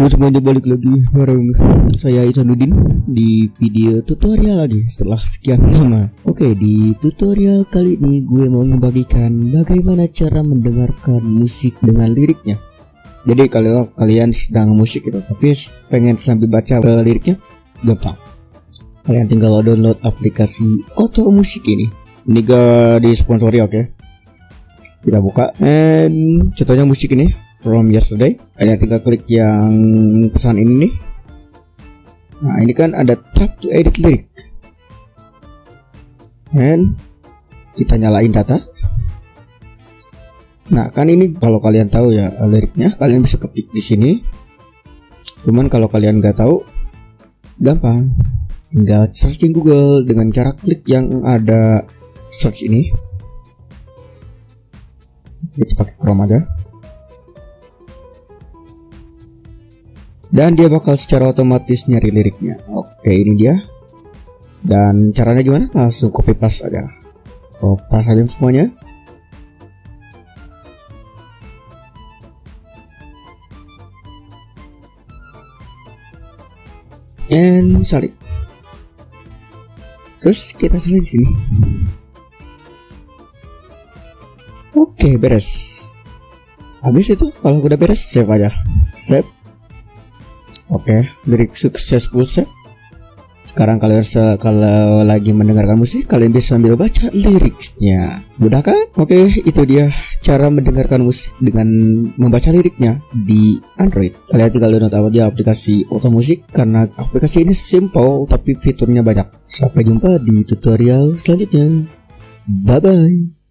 Halo semuanya, balik lagi bareng saya Isanuddin di video tutorial lagi setelah sekian lama. Oke, di tutorial kali ini gue mau membagikan bagaimana cara mendengarkan musik dengan liriknya. Jadi kalau kalian sedang musik gitu tapi pengen sambil baca liriknya, gampang. Kalian tinggal download aplikasi Auto Musik ini. Ini gak disponsori, oke. Kita buka, and contohnya musik ini From Yesterday. Kalian tinggal klik yang pesan ini nih. Nah, ini kan ada tab to edit lyric, and kita nyalain data. Nah, kan ini kalau kalian tahu ya liriknya, kalian bisa ketik di sini. Cuman kalau kalian nggak tahu, gampang, tinggal searching Google dengan cara klik yang ada search ini. Kita pakai Chrome aja. Dan dia bakal secara otomatis nyari liriknya. Oke, ini dia. Dan caranya gimana? Langsung copy paste aja. Copy paste aja semuanya. And salin. Terus kita salin di sini. Oke, beres. Habis itu kalau udah beres, save aja. Save. Oke, lirik successful save. Sekarang kalian kalau lagi mendengarkan musik, kalian bisa sambil baca liriknya. Mudah kan? Oke, itu dia cara mendengarkan musik dengan membaca liriknya di Android. Kalian tinggal download aja aplikasi Auto Musik karena aplikasi ini simple tapi fiturnya banyak. Sampai jumpa di tutorial selanjutnya. Bye bye.